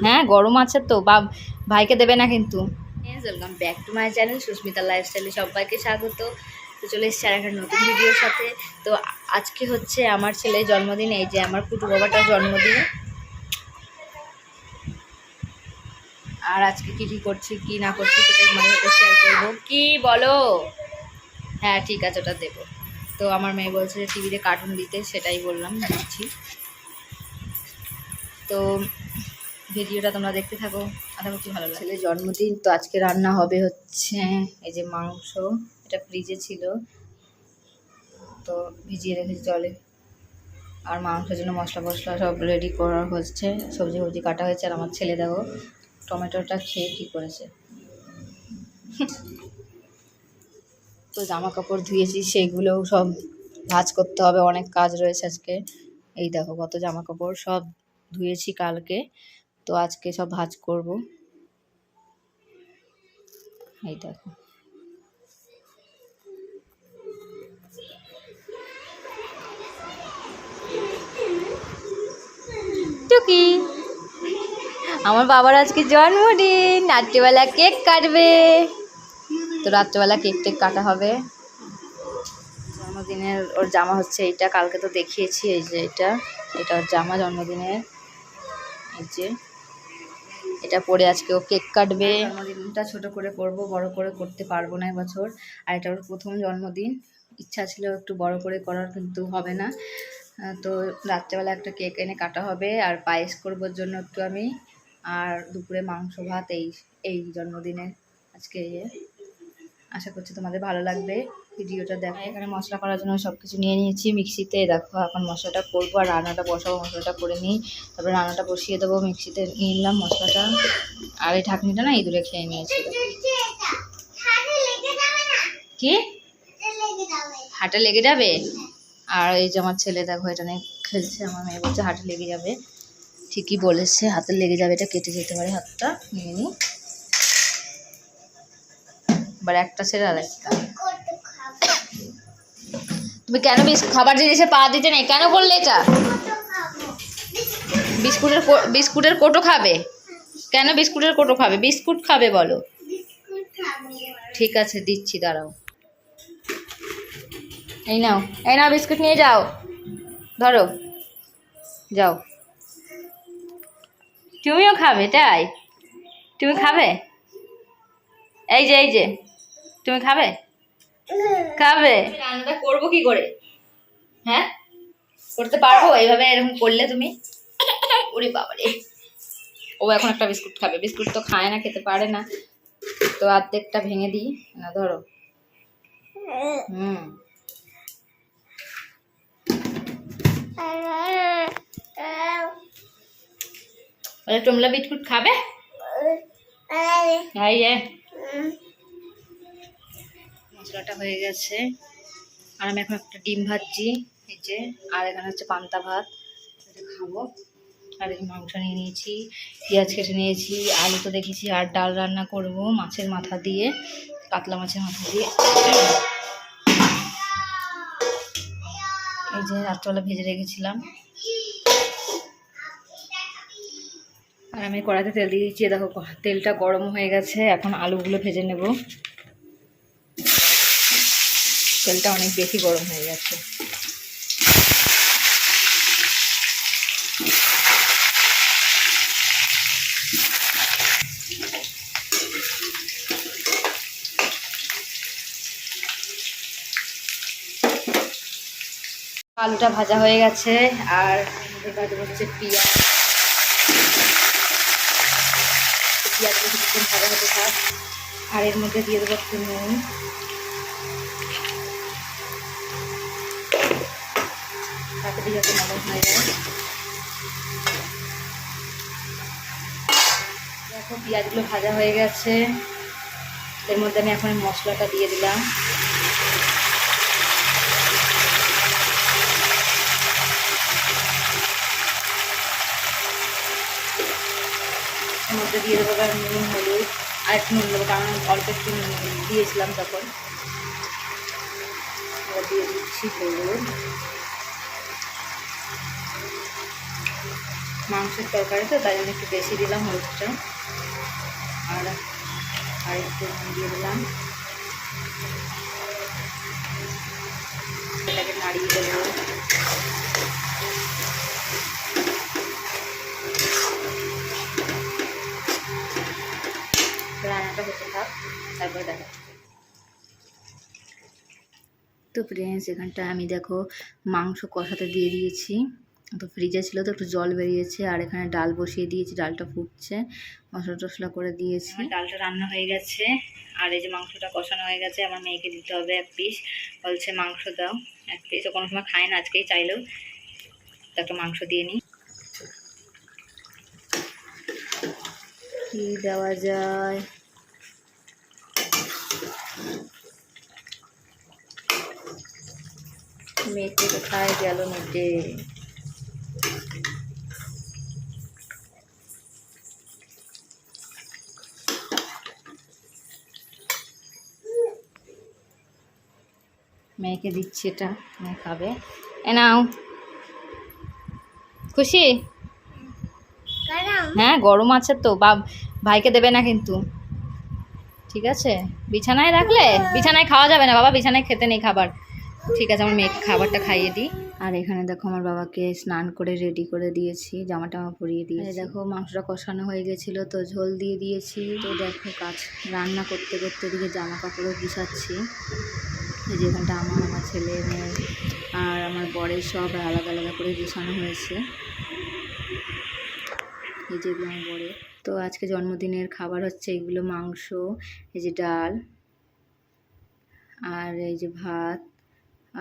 হ্যাঁ গরম আছে তো, বা ভাইকে দেবে না কিন্তু। Welcome back to my channel Susmita লাইফস্টাইলে সবাইকে স্বাগত। তো চলে এসেছি আর একটা নতুন ভিডিওর সাথে। তো আজকে হচ্ছে আমার ছেলের জন্মদিন, এই যে আমার কুটু বাবাটার জন্মদিন। আর আজকে কি কি করছি কি না করছি সেটা তোমাদের সাথে শেয়ার করবো। কি বলো? হ্যাঁ ঠিক আছে, ওটা দেবো। তো আমার মেয়ে বলছে যে টিভিতে কার্টুন দিতে, সেটাই বললাম দিচ্ছি। তো ভিডিওটা তোমরা দেখতে থাকো, আশা করছি ভালো লাগে। ছেলের জন্মদিন তো আজকে রান্না হবে হচ্ছে এই যে মাংস, এটা ফ্রিজে ছিল তো ভিজিয়ে রেখেছি জলে। আর মাংসের জন্য মশলা ফসলা সব রেডি করা হচ্ছে, সবজি ফবজি কাটা হয়েছে। আর আমার ছেলে দেখো টমেটোটা খেয়ে কী করেছে। তো জামা কাপড় ধুয়েছি, সেইগুলোও সব ভাঁজ করতে হবে, অনেক কাজ রয়েছে আজকে। এই দেখো কত জামা কাপড় সব ধুয়েছি কালকে, তো আজকে সব ভাঁজ করব। এই দেখো টুকি, আমার বাবার আজকে জন্মদিন, রাত্রিবেলা কেক কাটবে। তো রাত্রিবেলা কেক টেক কাটা হবে। জন্মদিনের ওর জামা হচ্ছে এইটা, কালকে তো দেখিয়েছি। এই যে এটা ওর জামা জন্মদিনের। এই যে এটা পরে আজকে ও কেক কাটবে। জন্মদিনটা ছোট করে করব, বড় করে করতে পারবো না এবছর। আর এটা ওর প্রথম জন্মদিন, ইচ্ছা ছিল একটু বড় করে করার, কিন্তু হবে না। তো রাত্রেবেলা একটা কেক এনে কাটা হবে, আর পায়েস করবোর জন্য একটু আমি, আর দুপুরে মাংস ভাত। এই জন্মদিনে আজকে আশা করছি তোমাদের ভালো লাগবে ভিডিওটা দেখো। এখানে মশলা করার জন্য সব কিছু নিয়ে নিয়েছি মিক্সিতে। দেখো এখন মশলাটা করবো আর রান্নাটা বসাবো। মশলাটা করে নিই, তারপরে রান্নাটা বসিয়ে দেবো। মিক্সিতে নিয়ে নিলাম মশলাটা। আর এই ঢাকনিটা না ইঁদুরে খেয়ে নিয়েছি। কি হাটে লেগে যাবে? আর এই যে আমার ছেলে দেখো এটা নিয়ে খেলছে। আমার মেয়ে বলছে হাটে লেগে যাবে, ঠিকই বলেছে, হাতে লেগে যাবে, এটা কেটে যেতে পারে হাতটা। নিয়ে নিই, এবার একটা ছেড়ে আর একটা। তুমি কেন খাবার জিনিসে পা দিতে নেই কেন বললে? এটা বিস্কুটের কোটো খাবে? কেন বিস্কুটের কোটো খাবে? বিস্কুট খাবে বলো? ঠিক আছে দিচ্ছি, দাঁড়াও। এই নাও বিস্কুট নিয়ে যাও, ধরো যাও। তুমিও খাবে? তাই তুমি খাবে? এই যে তুমি খাবে? খাবে? রান্নাটা করবো কি করে? হ্যাঁ করতে পারবো এইভাবে? এরকম করলে তুমি? ওরে বাবারে, ও এখন একটা বিস্কুট খাবে। বিস্কুট তো খায় না, খেতে পারে না, তো অর্ধেকটা ভেঙে দিই না, ধরো। তোমরা বিস্কুট খাবে? মশলাটা হয়ে গেছে, আর আমি এখন একটা ডিম ভাজছি এই যে। আর এখানে হচ্ছে পান্তা ভাত, এটা খাবো। আর এই মাংস নিয়ে নিয়েছি, পেঁয়াজ কেটে নিয়েছি, আলু তো দেখেছি। আর ডাল রান্না করব মাছের মাথা দিয়ে, কাতলা মাছের মাথা দিয়ে। এই যে রাত্রবেলা ভেজে রেখেছিলাম। আর আমি কড়াইতে তেল দিয়ে দিচ্ছি, দেখো তেলটা গরম হয়ে গেছে। এখন আলুগুলো ভেজে নেব। তেলটা অনেক বেশি গরম হয়ে গেছে। আলুটা ভাজা হয়ে গেছে, আর এবারে হচ্ছে পেঁয়াজগুলো কিছুক্ষণ ভাজা হতে থাক। আর এর মধ্যে দিয়ে দেবো একটু নুন, তাতে যাতে নরম হয়ে যায়। দেখো পেঁয়াজগুলো ভাজা হয়ে গেছে, এর মধ্যে আমি এখন মশলাটা দিয়ে দিলাম। এর মধ্যে দিয়ে দেবো নুন, হলুদ, আর একটু নুন দেবো, কারণ অল্প একটু দিয়েছিলাম তখন। এবার দিয়ে দিচ্ছি হলুদ, মাংসের তরকারি তো তাই জন্য একটু বেশি দিলাম হলুদটা, আর একটু দিয়ে দিলাম। এটাকে নাড়িয়ে দেবো। রান্নাটা হতে থাক, তারপরে দেখা। তো ফ্রেন্ডস এখানটা আমি দেখো মাংস কষাতে দিয়ে দিয়েছি। তো ফ্রিজে ছিল তো একটু জল বেরিয়েছে, আর এখানে ডাল বসিয়ে দিয়েছি, ডালটা ফুটছে, মশলা টশলা করে দিয়েছি। ডালটা রান্না হয়ে গেছে, আর এই যে মাংসটা কষানো হয়ে গেছে। আমার মেয়েকে দিতে হবে 1 পিস, বলছে মাংস দাও 1 পিস। ও কোনো সময় খায় না, আজকেই চাইলেও একটা মাংস দিয়ে নিই। কি দেওয়া যায়, মেয়েকে কোথায় গেল মেয়েকে? মেয়েকে দিচ্ছি, এটা মেয়ে খাবে। এ নাও, খুশি? হ্যাঁ গরম আছে তো, ভাইকে দেবে না কিন্তু, ঠিক আছে? বিছানায় রাখলে, বিছানায় খাওয়া যাবে না বাবা, বিছানায় খেতে নেই খাবার। ঠিক আছে, আমার মেয়েকে খাবারটা খাইয়ে দিই। আর এখানে দেখো আমার বাবাকে স্নান করে রেডি করে দিয়েছি, জামা টামা পরিয়ে দিয়েছি। দেখো মাংসটা কষানো হয়ে গেছিলো তো ঝোল দিয়ে দিয়েছি। তো দেখো কাজ রান্না করতে করতে দিকে জামা কাপড়ও গুছাচ্ছি। এই যে এখানটা আমার ছেলে মেয়ে আর আমার বরের সব আলাদা আলাদা করে গুছানো হয়েছে। এই যেগুলো আমার বরের। তো আজকে জন্মদিনের খাবার হচ্ছে এগুলো, মাংস, এই যে ডাল, আর এই যে ভাত,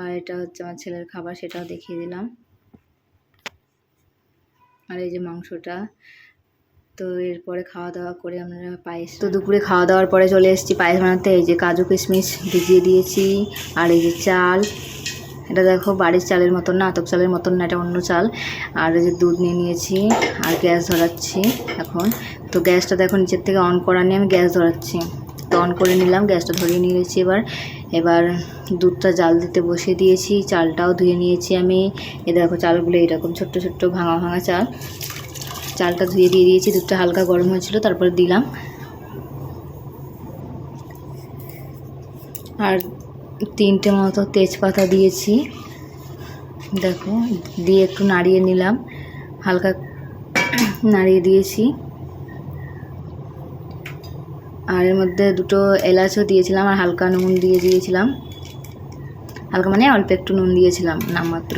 আর এটা হচ্ছে আমার ছেলের খাবার, সেটাও দেখিয়ে দিলাম। আর এই যে মাংসটা। তো এরপরে খাওয়া দাওয়া করে আমরা পায়েস, তো দুপুরে খাওয়া দাওয়ার পরে চলে এসেছি পায়েস বানাতে। এই যে কাজু কিশমিশ ভিজিয়ে দিয়েছি, আর এই যে চাল, এটা দেখো বাড়ির চালের মতন না, আতপ চালের মতন না, এটা অন্য চাল। আর এই যে দুধ নিয়ে নিয়েছি, আর গ্যাস ধরাচ্ছি এখন। তো গ্যাসটা দেখো নিচের থেকে অন করা নিয়ে আমি গ্যাস ধরাচ্ছি। তো অন করে নিলাম, গ্যাসটা ধরিয়ে নিয়েছি। এবার দুধটা জাল দিতে বসিয়ে দিয়েছি, চালটাও ধুয়ে নিয়েছি আমি। এ দেখো চালগুলো এরকম ছোট্ট ছোট্ট ভাঙা ভাঙা চাল। চালটা ধুয়ে দিয়ে দিয়েছি, দুধটা হালকা গরম হয়েছিল, তারপরে দিলাম। আর 3টে মতো তেজপাতা দিয়েছি, দেখো দিয়ে একটু নাড়িয়ে নিলাম, হালকা নাড়িয়ে দিয়েছি। আর এর মধ্যে 2টো এলাচও দিয়েছিলাম, আর হালকা নুন দিয়ে দিয়েছিলাম, হালকা মানে অল্প একটু নুন দিয়েছিলাম নামমাত্র।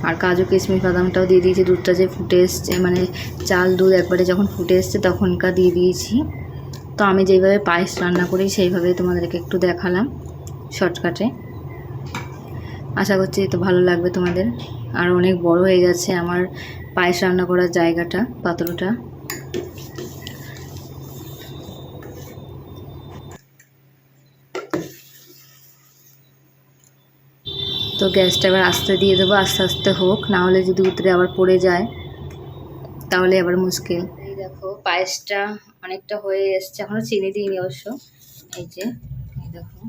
আর কাজু কিশমিশ বাদামটাও দিয়ে দিয়েছি। দুধটা যে ফুটে এসছে, মানে চাল দুধ একবারে যখন ফুটে এসছে তখনকার দিয়ে দিয়েছি। তো আমি যেইভাবে পায়েস রান্না করি সেইভাবেই তোমাদেরকে একটু দেখালাম শর্টকাটে। আশা করছি তো ভালো লাগবে তোমাদের। আর অনেক বড় হয়ে গেছে আমার পায়েস রান্না করার জায়গাটা, পাত্রটা। তো গ্যাসটা এবার আস্তে দিয়ে দেবো, আস্তে আস্তে হোক, না হলে যদি উতরে আবার পড়ে যায় তাহলে আবার মুশকিল। এই দেখো পায়েসটা অনেকটা হয়ে এসছে, এখনও চিনি দিইনি অবশ্য। এই যে এই দেখো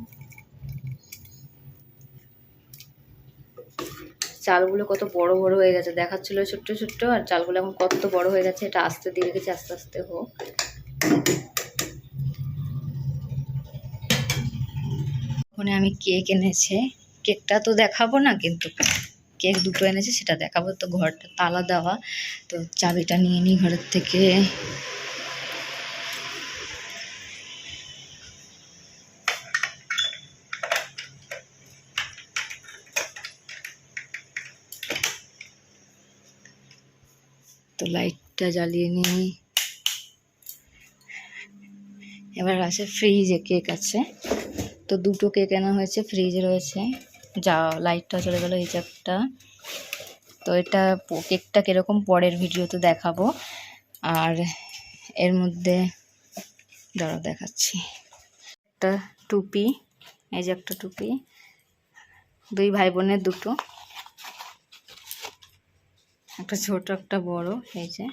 চালগুলো কত বড় বড় হয়ে গেছে, দেখাচ্ছিল ছোট্ট ছোট্ট, আর চালগুলো এখন কত বড় হয়ে গেছে। এটা আস্তে দিয়ে রেখেছি, আস্তে আস্তে হোক। ওখানে আমি কেক এনেছে, কেকটা তো দেখাবো না, কিন্তু কেক 2টো এনেছে সেটা দেখাবো। তো ঘরটা তালা দেওয়া, তো চাবিটা নিয়ে নিই ঘরের থেকে। তো লাইটটা জ্বালিয়ে নিই। এবার আছে ফ্রিজে কেক আছে, তো 2টো কেক আনা হয়েছে, ফ্রিজে রয়েছে। যা লাইটটা চলে গেল, এই যে একটা। তো এটা কেকটা কীরকম পরের ভিডিওতে দেখাবো। আর এর মধ্যে দাঁড়াও দেখাচ্ছি, একটা টুপি, এই যে একটা টুপি, 2 ভাই বোনের 2টো, একটা ছোট একটা বড়। এই যে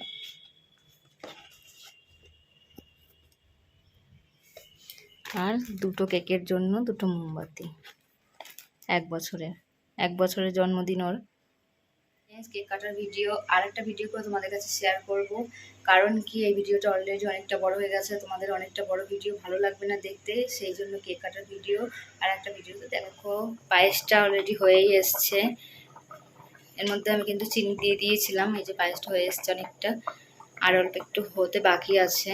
আর 2টো কেকের জন্য 2টো মোমবাতি, 1 বছরের জন্মদিন ওর। কেক কাটার ভিডিও আর একটা ভিডিও করে তোমাদের কাছে শেয়ার করব, কারণ কি এই ভিডিওটা অলরেডি অনেকটা বড় হয়ে গেছে, তোমাদের অনেকটা বড় ভিডিও ভালো লাগবে না দেখতে, সেই জন্য কেক কাটার ভিডিও আর একটা ভিডিওতে দেখো। পায়েসটা অলরেডি হয়েই এসছে, এর মধ্যে আমি কিন্তু চিনি দিয়ে দিয়েছিলাম। এই যে পায়েসটা হয়ে এসছে অনেকটা, আর অল্প একটু হতে বাকি আছে।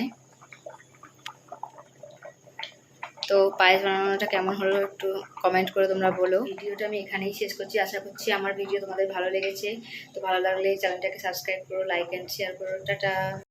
তো পায়েস বানানোটা কেমন হলো একটু কমেন্ট করে তোমরা বলো। ভিডিওটা আমি এখানেই শেষ করছি, আশা করছি আমার ভিডিও তোমাদের ভালো লেগেছে। তো ভালো লাগলে চ্যানেলটাকে সাবস্ক্রাইব করো, লাইক অ্যান্ড শেয়ার করো। টাটা।